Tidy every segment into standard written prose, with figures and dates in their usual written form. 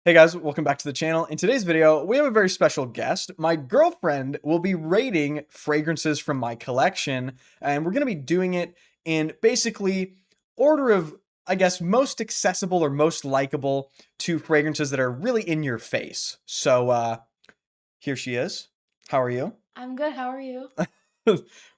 Hey guys, welcome back to the channel. In today's video, we have a very special guest. My girlfriend will be rating fragrances from my collection, and we're going to be doing it in basically order of, I guess, most accessible or most likable to fragrances that are really in your face. So, here she is. How are you? I'm good. How are you?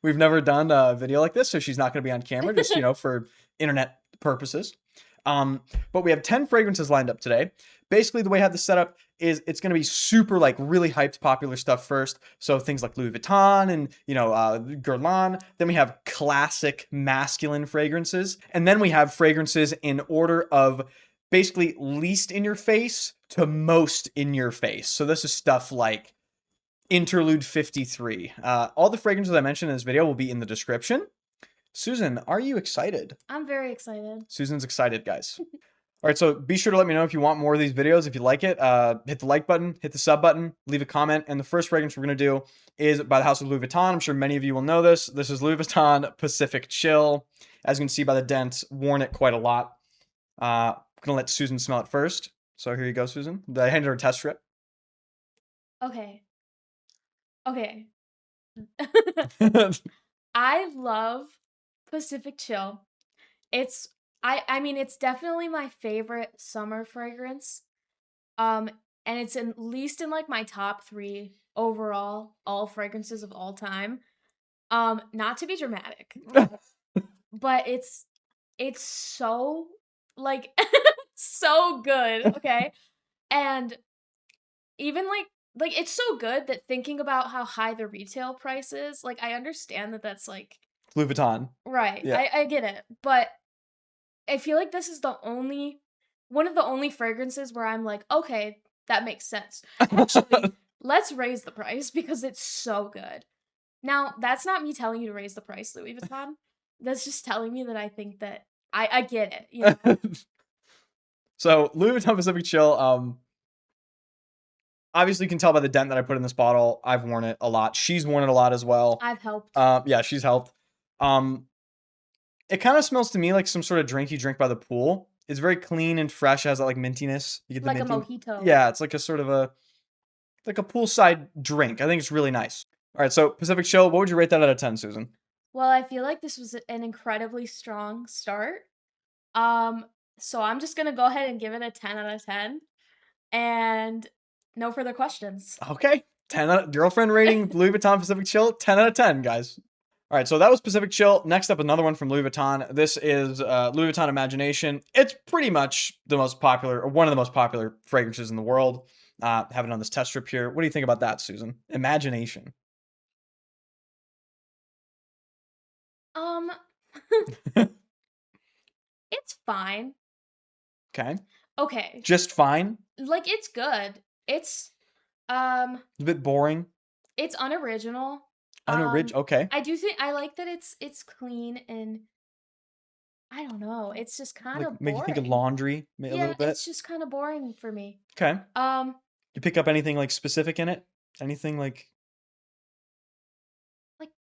We've never done a video like this, so she's not going to be on camera, just, for internet purposes. But we have 10 fragrances lined up today. Basically, the way I have this set up is it's going to be super, really hyped popular stuff first. So things like Louis Vuitton and, Guerlain. Then we have classic masculine fragrances. And then we have fragrances in order of basically least in your face to most in your face. So this is stuff like Interlude 53. All the fragrances I mentioned in this video will be in the description. Susan, are you excited? I'm very excited. Susan's excited, guys. All right, so be sure to let me know if you want more of these videos. If you like it, hit the like button, hit the sub button, leave a comment. And the first fragrance we're going to do is by the house of Louis Vuitton. I'm sure many of you will know this. This is Louis Vuitton Pacific Chill. As you can see by the dents, worn it quite a lot. I'm going to let Susan smell it first. So here you go, Susan. I handed her a test strip. Okay. I love Pacific Chill. I mean, it's definitely my favorite summer fragrance. And it's at least in my top 3 overall, all fragrances of all time. Not to be dramatic, but it's so so good, okay? And even it's so good that thinking about how high the retail price is, I understand that that's Louis Vuitton. Right. Yeah. I get it. But I feel like this is one of the only fragrances where I'm like, okay, that makes sense. Actually, let's raise the price because it's so good. Now, that's not me telling you to raise the price, Louis Vuitton. That's just telling me that I think that I get it. You know? So Louis Vuitton Pacific Chill, obviously you can tell by the dent that I put in this bottle. I've worn it a lot. She's worn it a lot as well. I've helped. Yeah, she's helped. It kind of smells to me like some sort of drink you drink by the pool. It's very clean and fresh. It has that mintiness. You get the like minty. A mojito. Yeah, it's like a sort of a poolside drink. I think it's really nice. All right, so Pacific Chill, what would you rate that out of 10, Susan? Well, I feel like this was an incredibly strong start. So I'm just gonna go ahead and give it a 10 out of 10. And no further questions. Okay. 10 out of, girlfriend rating Louis Vuitton Pacific Chill, 10 out of 10, guys. All right, so that was Pacific Chill. Next up, another one from Louis Vuitton. This is Louis Vuitton Imagination. It's pretty much the most popular, or one of the most popular fragrances in the world. Have it on this test strip here. What do you think about that, Susan? Imagination. It's fine. Okay. Okay. Just fine? It's good. It's a bit boring. It's unoriginal. Okay. I do think I like that it's clean and I don't know. It's just kind of make you think of laundry a little bit. It's just kind of boring for me. Okay. You pick up anything specific in it? Anything like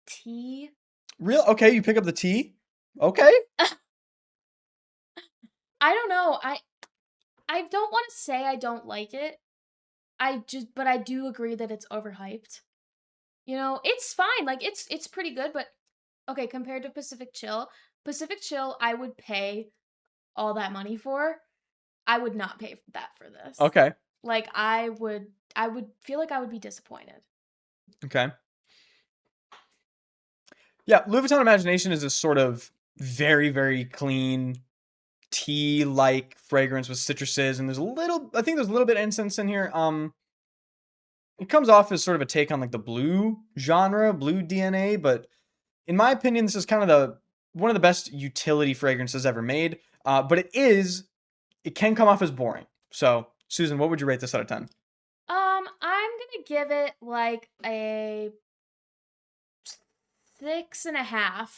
tea? Real? Okay, you pick up the tea? Okay. I don't know. I don't want to say I don't like it. But I do agree that it's overhyped. It's fine. It's pretty good, but okay, compared to Pacific Chill, I would pay all that money for. I would not pay that for this. Okay. I would feel like I would be disappointed. Okay. Yeah, Louis Vuitton Imagination is a sort of very, very clean tea-like fragrance with citruses, and I think there's a little bit of incense in here. It comes off as sort of a take on the blue genre, blue DNA, but in my opinion, this is kind of one of the best utility fragrances ever made. But it can come off as boring. So, Susan, what would you rate this out of 10? I'm gonna give it a 6.5.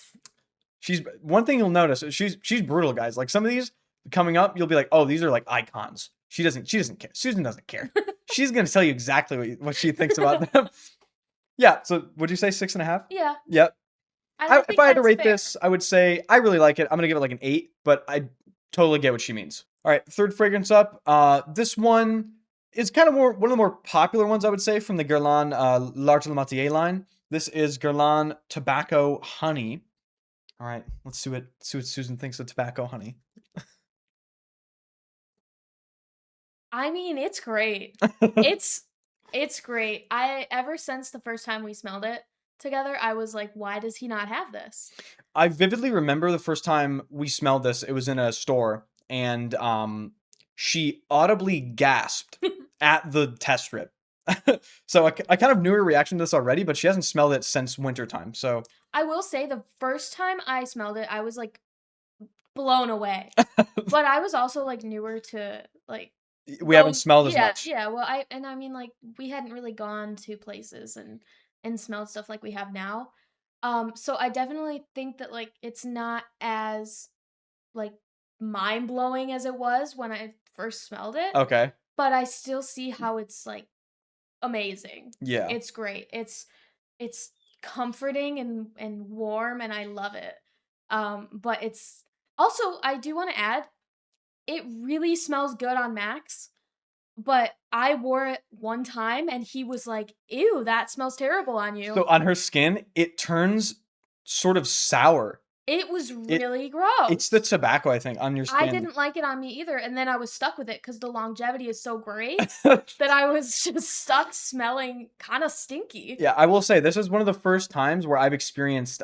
One thing you'll notice, she's brutal, guys. Some of these coming up, you'll be like, oh, these are icons. She doesn't care. Susan doesn't care. She's gonna tell you exactly what she thinks about them. Yeah. So would you say 6.5? Yeah. Yep. If I had to rate this, I would say I really like it. I'm gonna give it an 8, but I totally get what she means. All right, third fragrance up. This one is kind of one of the more popular ones, I would say, from the Guerlain L'Art Le Métier line. This is Guerlain Tobacco Honey. All right, let's see what Susan thinks of tobacco honey. I mean, it's great. It's great. Ever since the first time we smelled it together, I was like, why does he not have this? I vividly remember the first time we smelled this. It was in a store, and she audibly gasped at the test strip. So I kind of knew her reaction to this already, but she hasn't smelled it since wintertime. So I will say the first time I smelled it, I was like blown away. But I was also like newer to like we haven't smelled as yeah, much. yeah. Well, I mean like we hadn't really gone to places and smelled stuff like we have now. So I definitely think that like it's not as like mind blowing as it was when I first smelled it, Okay. but I still see how it's like amazing. Yeah. It's great. It's comforting and warm and I love it. But it's also I do want to add it really smells good on Max, but I wore it one time and he was like, "Ew, that smells terrible on you." So on her skin, it turns sort of sour. It was It really gross. it's the tobacco, I think, on your I skin. didn't like it on me either, and then I was stuck with it because the longevity is so great that I was just stuck smelling kind of stinky. Yeah, I will say this is one of the first times where I've experienced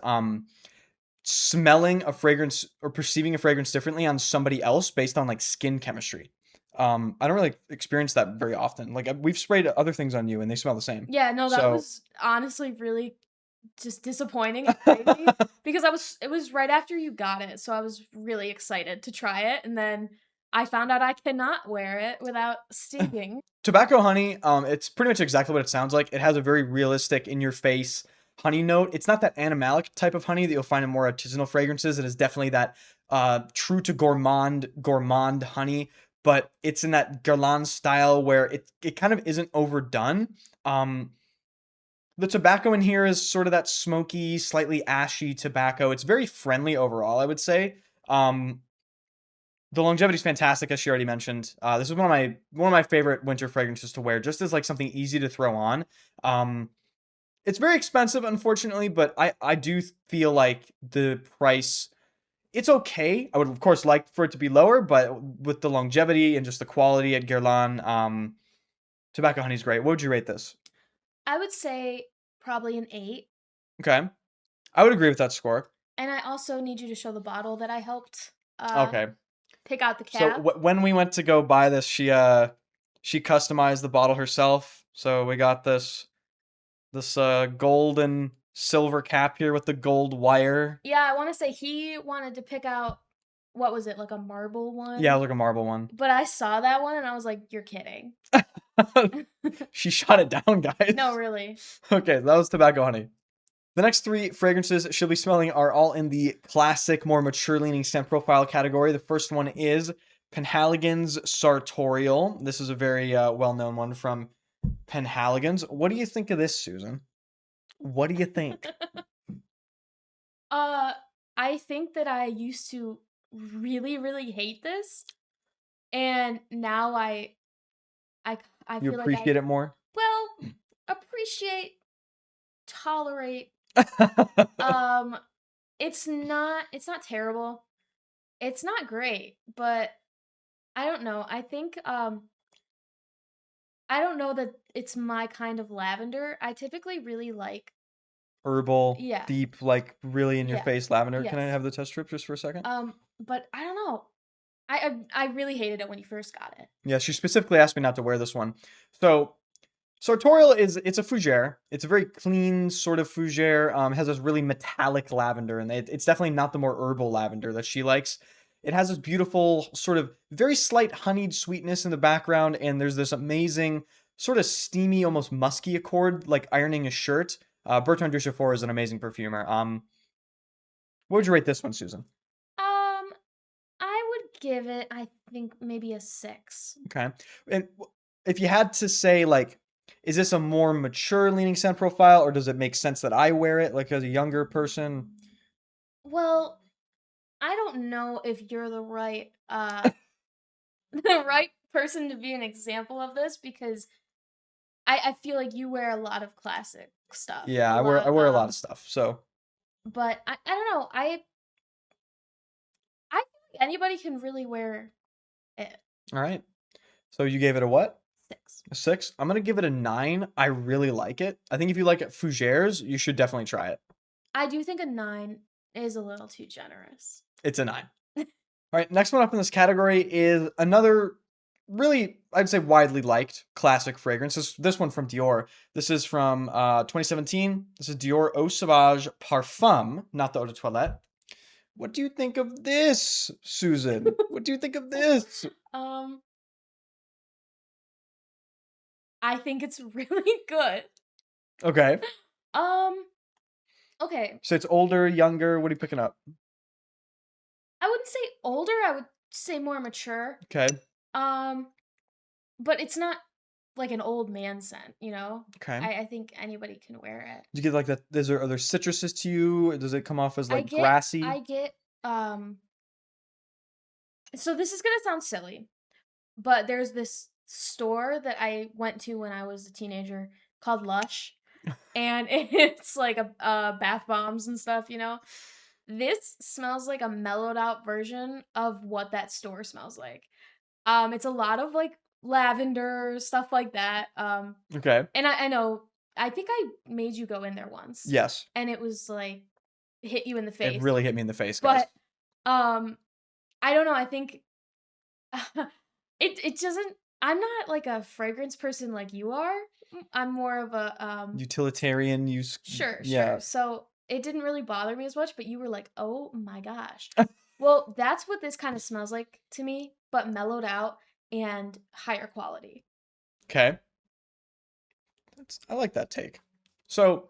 smelling a fragrance or perceiving a fragrance differently on somebody else based on like skin chemistry. I don't really experience that very often. Like we've sprayed other things on you and they smell the same. Yeah, no, that So was honestly really just disappointing and crazy because it was right after you got it, so I was really excited to try it, and then I found out I cannot wear it without stinking. tobacco honey, it's pretty much exactly what it sounds like. It has a very realistic, in your face honey note. It's not that animalic type of honey that you'll find in more artisanal fragrances. It is definitely that true to gourmand honey, but it's in that Guerlain style where it kind of isn't overdone. The tobacco in here is sort of that smoky, slightly ashy tobacco. It's very friendly overall, I would say. The longevity is fantastic, as she already mentioned. This is one of my favorite winter fragrances to wear, just as like something easy to throw on. It's very expensive, unfortunately, but I do feel like the price, it's okay. I would of course like for it to be lower, but with the longevity and just the quality at Guerlain, tobacco honey is great. What would you rate this? I would say probably an 8. Okay, I would agree with that score. And I also need you to show the bottle that I helped Okay. pick out the So cap. when we went to go buy this, she customized the bottle herself. So we got this gold and silver cap here with the gold wire. Yeah, I want to say he wanted to pick out what was it, like a marble one? Yeah, like a marble one. But I saw that one and I was like, "You're kidding." She shot it down, guys. No, really. Okay, that was tobacco honey. The next three fragrances she'll be smelling are all in the classic, more mature-leaning scent profile category. The first one is Penhaligons Sartorial. This is a very well-known one from Penhaligons. What do you think of this, Susan? What do you think? I think that I used to really, really hate this, and now I You feel like appreciate it more? well, appreciate, tolerate. It's not terrible. It's not great, but I don't know. I think I don't know that it's my kind of lavender. I typically really like Herbal, yeah. deep, like really in your Yeah. face lavender. Can I Yes. have the test strip just for a second? But I don't know. I really hated it when you first got it. Yeah, she specifically asked me not to wear this one. So Sartorial it's a fougere. It's a very clean sort of fougere. It has this really metallic lavender, and it's definitely not the more herbal lavender that she likes. It has this beautiful sort of very slight honeyed sweetness in the background, and there's this amazing sort of steamy, almost musky accord, like ironing a shirt. Bertrand Duchaufour is an amazing perfumer. What would you rate this one, Susan? I would give it, I think, maybe a 6. Okay, and if you had to say like, is this a more mature leaning scent profile, or does it make sense that I wear it like as a younger person? Well, I don't know if you're the right the right person to be an example of this because I feel like you wear a lot of classic stuff. Yeah, A I lot, wear a lot of stuff. So, but I don't know. I feel like anybody can really wear it. all right. So you gave it a what? 6. A 6? I'm gonna give it a 9. I really like it. I think if you like it fougères, you should definitely try it. I do think a 9 is a little too generous. It's a 9. All right, next one up in this category is another really, I'd say, widely liked classic fragrance. This one from Dior. This is from 2017. This is Dior Eau Sauvage Parfum, not the Eau de Toilette. What do you think of this, Susan? What do you think of this? I think it's really good. Okay. Okay. So it's older, younger. What are you picking up? I wouldn't say older, I would say more mature. Okay. But it's not like an old man scent, you know? Okay. I think anybody can wear it. Do you get like that? Is there other citruses to you? Does it come off as like grassy? I get so this is gonna sound silly, but there's this store that I went to when I was a teenager called Lush, and it's like a bath bombs and stuff, you know? This smells like a mellowed out version of what that store smells like. It's a lot of like lavender, stuff like that. Okay. And I know, I think I made you go in there once. Yes. And it was like hit you in the face. It really hit me in the face, guys. But I don't know, I think it doesn't, I'm not like a fragrance person like you are. I'm more of a Utilitarian use. Sure. Yeah. So it didn't really bother me as much, but you were like, "Oh my gosh." Well, that's what this kind of smells like to me, but mellowed out and higher quality. Okay. I like that take. So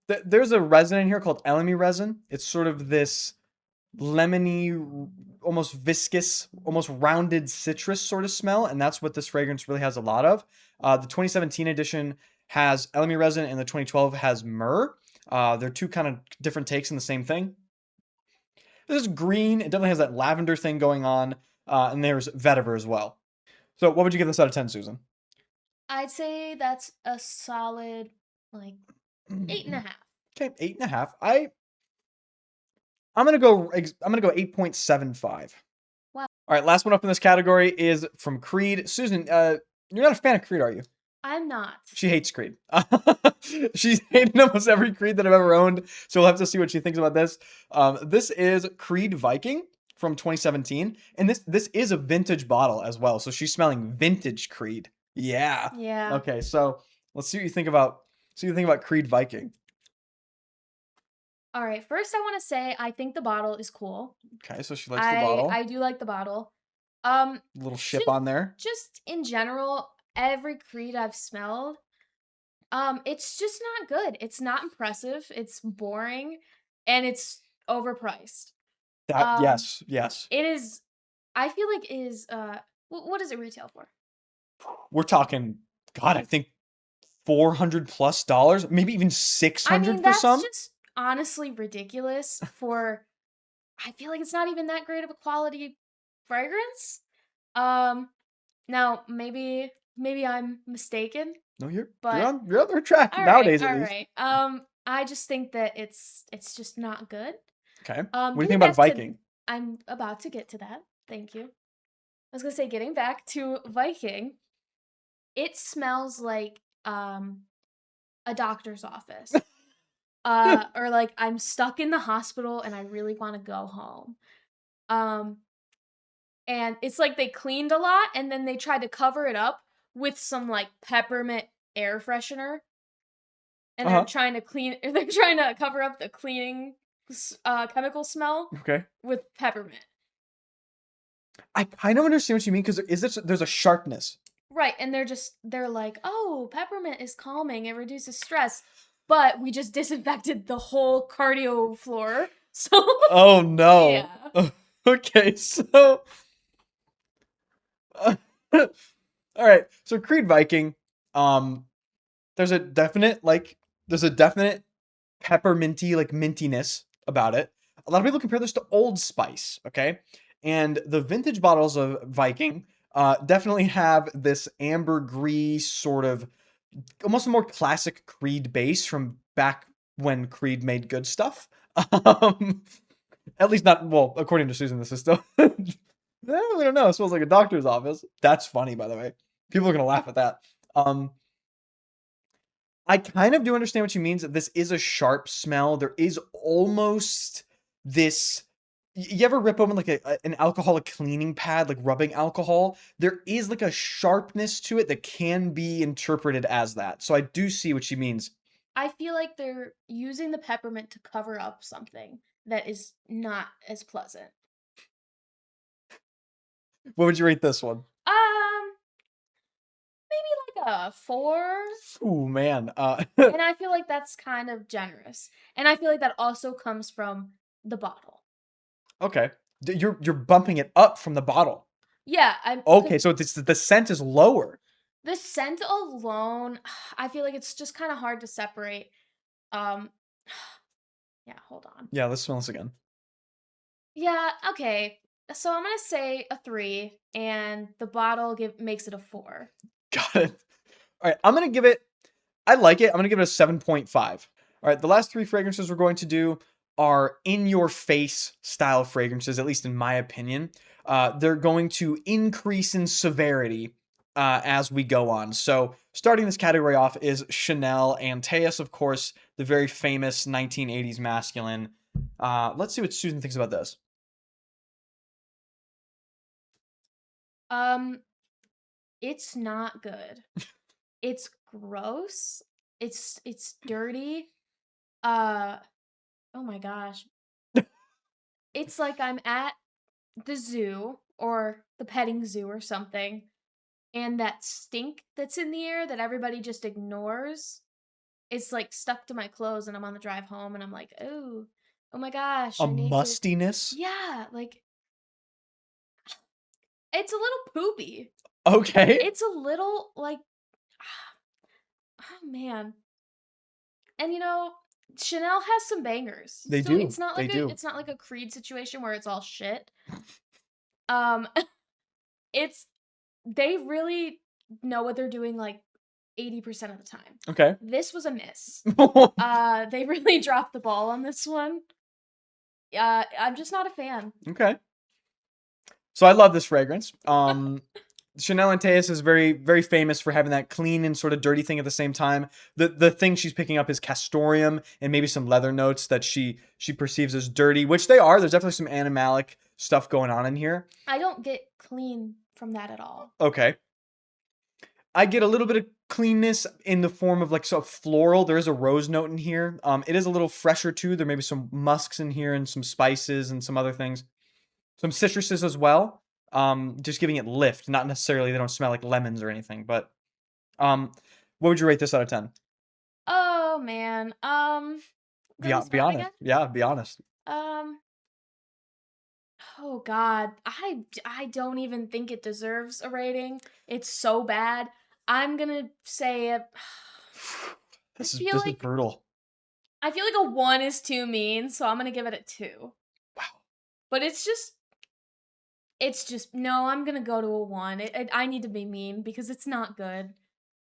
there's a resin in here called elemi resin. It's sort of this lemony, almost viscous, almost rounded citrus sort of smell, and that's what this fragrance really has a lot of. The 2017 edition has elemi resin, and the 2012 has myrrh. They're two kind of different takes in the same thing. This is green. It definitely has that lavender thing going on, and there's vetiver as well. So what would you give this out of 10, Susan? I'd say that's a solid like 8.5. Okay, 8.5. I'm gonna go 8.75. Wow. All right, last one up in this category is from Creed. Susan, you're not a fan of Creed, are you? I'm not. She hates Creed. She's hated almost every Creed that I've ever owned, so we'll have to see what she thinks about this. This is Creed Viking from 2017, and this is a vintage bottle as well, so she's smelling vintage Creed. Yeah. Yeah. Okay, so let's see what you think about Creed Viking. All right. First, I want to say I think the bottle is cool. Okay, so she likes the bottle. I do like the bottle. Little ship on there. Just in general, every Creed I've smelled, it's just not good. It's not impressive. It's boring, and it's overpriced. Yes. It is. I feel like it is. What does it retail for? We're talking, God, I think $400+, maybe even $600 for some. That's just honestly ridiculous. For, I feel like it's not even that great of a quality fragrance. Now maybe I'm mistaken. No, you're But on the track nowadays at least. All right. I just think that it's just not good. Okay. What do you think about Viking? I'm about to get to that. Thank you. I was gonna say, getting back to Viking, it smells like a doctor's office. Or like I'm stuck in the hospital and I really want to go home. And it's like they cleaned a lot and then they tried to cover it up with some like peppermint air freshener. And they're trying to cover up the cleaning chemical smell with peppermint. I kind of understand what you mean, because there's a sharpness. Right, and they're like, "Oh, peppermint is calming, it reduces stress." But we just disinfected the whole cardio floor. So oh no. Yeah. Okay, so all right. So Creed Viking, there's a definite pepperminty, like mintiness about it. A lot of people compare this to Old Spice, okay? And the vintage bottles of Viking definitely have this ambergris sort of almost a more classic Creed base from back when Creed made good stuff. Um, at least not, well, according to Susan, this is still. We don't know. It smells like a doctor's office. That's funny, by the way. People are gonna laugh at that. Um, I kind of do understand what she means. That this is a sharp smell. There is almost this. You ever rip open like an alcoholic cleaning pad, like rubbing alcohol? There is like a sharpness to it that can be interpreted as that. So I do see what she means. I feel like they're using the peppermint to cover up something that is not as pleasant. What would you rate this one? Maybe like a 4. Ooh, man. And I feel like that's kind of generous. And I feel like that also comes from the bottle. Okay. You're bumping it up from the bottle. Yeah, Okay, so the scent is lower. the scent alone, I feel like it's just kind of hard to separate. Um, yeah, hold on. Yeah, let's smell this again. Yeah, okay. So I'm gonna say a 3, and the bottle makes it a 4. Got it. All right, I'm gonna give it. I like it. I'm gonna give it a 7.5. All right, the last 3 fragrances we're going to do are in your face style fragrances, at least in my opinion. They're going to increase in severity as we go on. So starting this category off is Chanel Antaeus, of course, the very famous 1980s masculine. Let's see what Susan thinks about this. It's not good. It's gross. It's dirty. Oh my gosh. It's like I'm at the zoo or the petting zoo or something, and that stink that's in the air that everybody just ignores, it's like stuck to my clothes, and I'm on the drive home and I'm like, oh my gosh, A I need to. mustiness. Yeah, like it's a little poopy. Okay. It's a little like, oh man. And Chanel has some bangers. They So do. it's not They like do. it's not like a Creed situation where it's all shit. Um it's they really know what they're doing like 80% of the time. Okay. This was a miss. They really dropped the ball on this one. I'm just not a fan. Okay. So I love this fragrance. Chanel Antaeus is very, very famous for having that clean and sort of dirty thing at the same time. The thing she's picking up is castoreum and maybe some leather notes that she perceives as dirty, which they are. There's definitely some animalic stuff going on in here. I don't get clean from that at all. Okay. I get a little bit of cleanness in the form of like sort of floral. There is a rose note in here. It is a little fresher too. There may be some musks in here and some spices and some other things. Some citruses as well. Just giving it lift. Not necessarily they don't smell like lemons or anything, but what would you rate this out of 10? Oh man. Be Go this one honest. again? Yeah, be honest. Oh god. I don't even think it deserves a rating. It's so bad. I'm gonna say This feel is like brutal. I feel like a 1 is too mean, so I'm gonna give it a 2. Wow. But it's just no, I'm gonna go to a 1. I need to be mean because it's not good.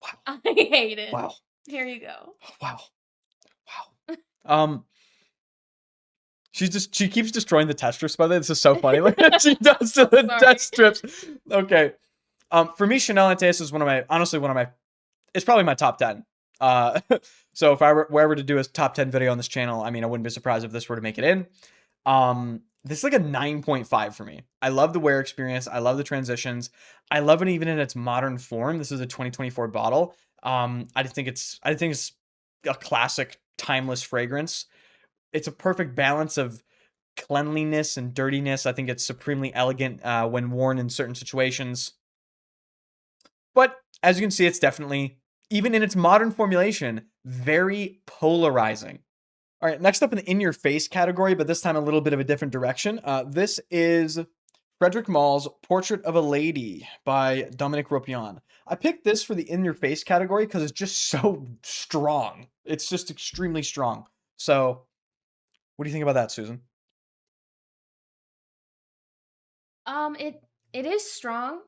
Wow. I hate it. Wow. Here you go. Wow. Wow. She keeps destroying the test strips, by the way. This is so funny. Like she does to the Sorry. test strips. Okay. For me, Chanel Antaeus is honestly one of my, it's probably my top 10. So if I were ever to do a top 10 video on this channel, I mean, I wouldn't be surprised if this were to make it in. This is like a 9.5 for me. I love the wear experience. I love the transitions. I love it even in its modern form. This is a 2024 bottle. I think it's a classic, timeless fragrance. It's a perfect balance of cleanliness and dirtiness. I think it's supremely elegant when worn in certain situations. But as you can see, it's definitely, even in its modern formulation, very polarizing. All right, next up in your face category, but this time a little bit of a different direction. This is Frederic Malle's Portrait of a Lady by Dominique Ropion. I picked this for the in your face category because it's just so strong. It's just extremely strong. So what do you think about that, Susan? It is strong,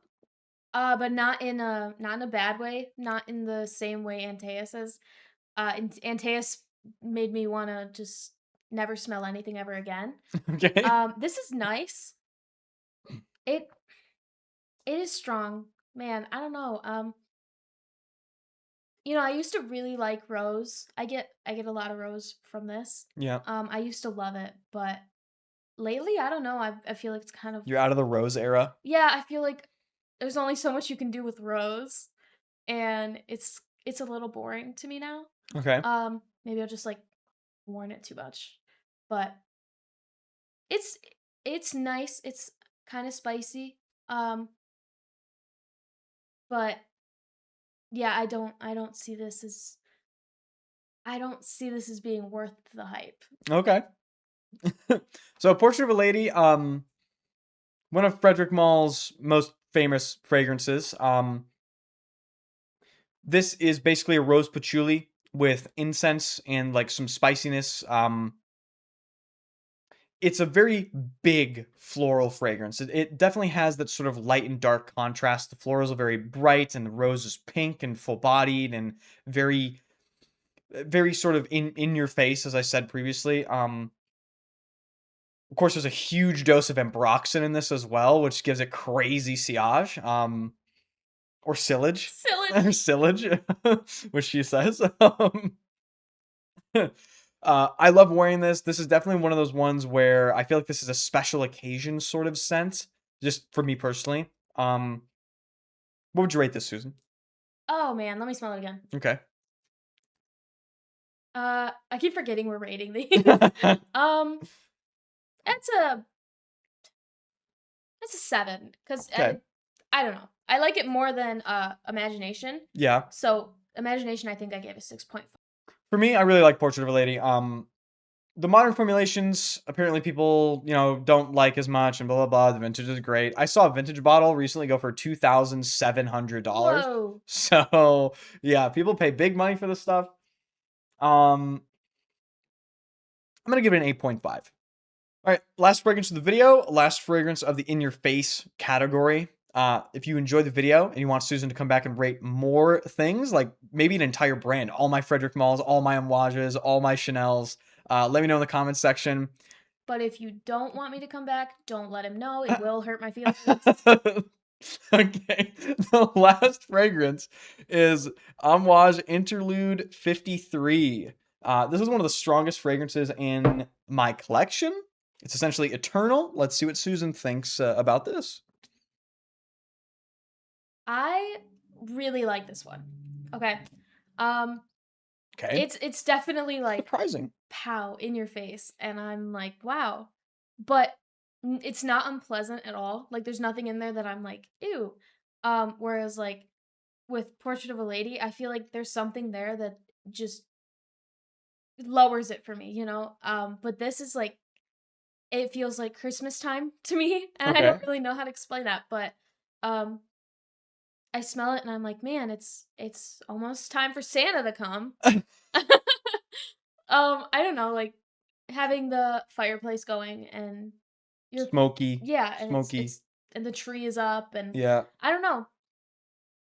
but not in a bad way, not in the same way Antaeus is. Antaeus made me wanna just never smell anything ever again. Okay. This is nice. It it is strong. Man, I don't know. I used to really like rose. I get a lot of rose from this. Yeah. I used to love it, but lately, I don't know. I feel like it's kind of You're out of the rose era. yeah. I feel like there's only so much you can do with rose, and it's a little boring to me now. Okay. Maybe I'll just like worn it too much, but it's it's nice. It's kind of spicy. Um, but yeah, I don't see this as being worth the hype. Okay. So, Portrait of a Lady, one of Frederic Malle's most famous fragrances. This is basically a rose patchouli with incense and like some spiciness. It's a very big floral fragrance. It definitely has that sort of light and dark contrast. The florals are very bright, and the rose is pink and full bodied and very, very sort of in your face, as I said previously. Of course, there's a huge dose of ambroxan in this as well, which gives it crazy sillage. Or sillage, Silage. or sillage, which she says. I love wearing this. This is definitely one of those ones where I feel like this is a special occasion sort of scent, just for me personally. What would you rate this, Susan? Oh man, let me smell it again. Okay. I keep forgetting we're rating these. um, it's a it's a 7 because Okay. I don't know. I like it more than Imagination. Yeah. So Imagination, I think I gave a 6.5. For me, I really like Portrait of a Lady. The modern formulations, apparently people, don't like as much and blah blah blah. The vintage is great. I saw a vintage bottle recently go for $2,700. Whoa. So yeah, people pay big money for this stuff. I'm gonna give it an 8.5. All right, last fragrance of the video, last fragrance of the in your face category. If you enjoyed the video and you want Susan to come back and rate more things, like maybe an entire brand, all my Frederic Malles, all my Amouages, all my Chanels, let me know in the comments section. But if you don't want me to come back, don't let him know. It will hurt my feelings. Okay, the last fragrance is Amouage Interlude 53. This is one of the strongest fragrances in my collection. It's essentially eternal. Let's see what Susan thinks about this. I really like this one. Okay. Um, Okay, it's definitely like surprising. pow in your face, and I'm like, wow. But it's not unpleasant at all. Like there's nothing in there that I'm like, ew. Whereas like with Portrait of a Lady, I feel like there's something there that just lowers it for me, you know? But this is like it feels like Christmas time to me, and I Okay. don't really know how to explain that, but um I smell it and I'm like, man, it's almost time for Santa to come. I don't know, like having the fireplace going and you're Smoky, yeah, and smoky. it's and the tree is up and Yeah. I don't know.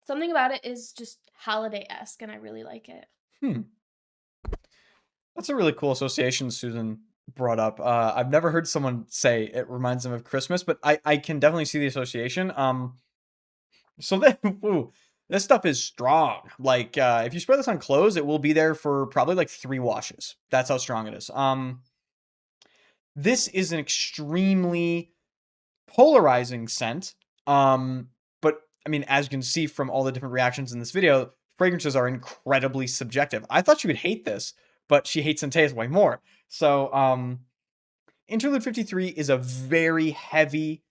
Something about it is just holiday-esque and I really like it. Hmm. That's a really cool association Susan brought up. I've never heard someone say it reminds them of Christmas, but I can definitely see the association. So then, ooh, this stuff is strong. Like, if you spread this on clothes, it will be there for probably like 3 washes. That's how strong it is. This is an extremely polarizing scent. But I mean, as you can see from all the different reactions in this video, fragrances are incredibly subjective. I thought she would hate this, but she hates Antaeus way more. So, Interlude 53 is a very heavy,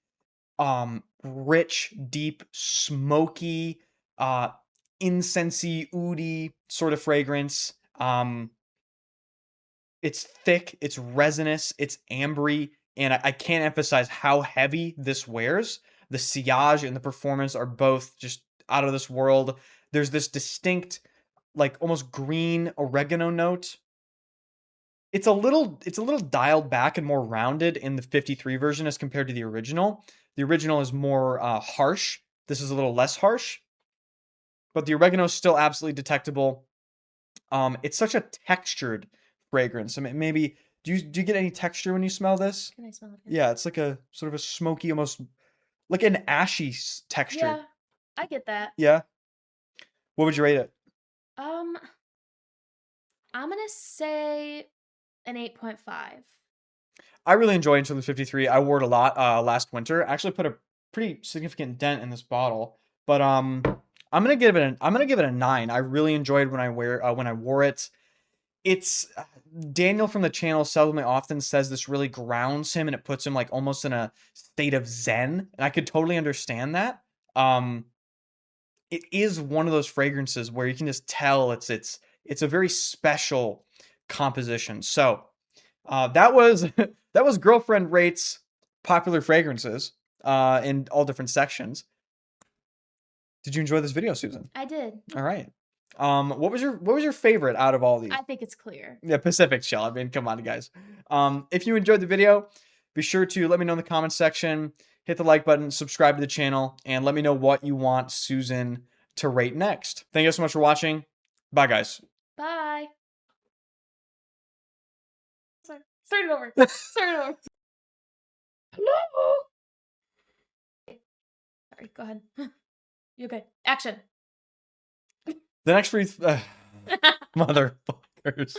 rich, deep, smoky, uh, incensey, oudy sort of fragrance. It's thick, it's resinous, it's ambery, and I can't emphasize how heavy this wears. The sillage and the performance are both just out of this world. There's this distinct, like almost green oregano note. it's a little dialed back and more rounded in the 53 version as compared to the original. The original is more harsh. This is a little less harsh, but the oregano is still absolutely detectable. It's such a textured fragrance. I mean, maybe do you get any texture when you smell this? Can I smell it? Yeah, it's like a sort of a smoky, almost like an ashy texture. Yeah, I get that. Yeah. What would you rate it? I'm gonna say an 8.5. I really enjoy Interlude 53. I wore it a lot last winter. I actually put a pretty significant dent in this bottle, but I'm gonna give it a 9. I really enjoyed when I wore it. It's Daniel from the channel Seldom often says this really grounds him and it puts him like almost in a state of zen, and I could totally understand that. It is one of those fragrances where you can just tell it's a very special composition. So that was that was Girlfriend Rates Popular Fragrances in all different sections. Did you enjoy this video, Susan? I did. All right. What was your favorite out of all these? I think it's clear. Yeah, Pacific Shell. I mean, come on, guys. If you enjoyed the video, be sure to let me know in the comments section, hit the like button, subscribe to the channel, and let me know what you want Susan to rate next. Thank you so much for watching. Bye, guys. Bye. Sorry. Start it over. Start it over. Hello. Sorry, go ahead. You okay? Action. The next three, motherfuckers.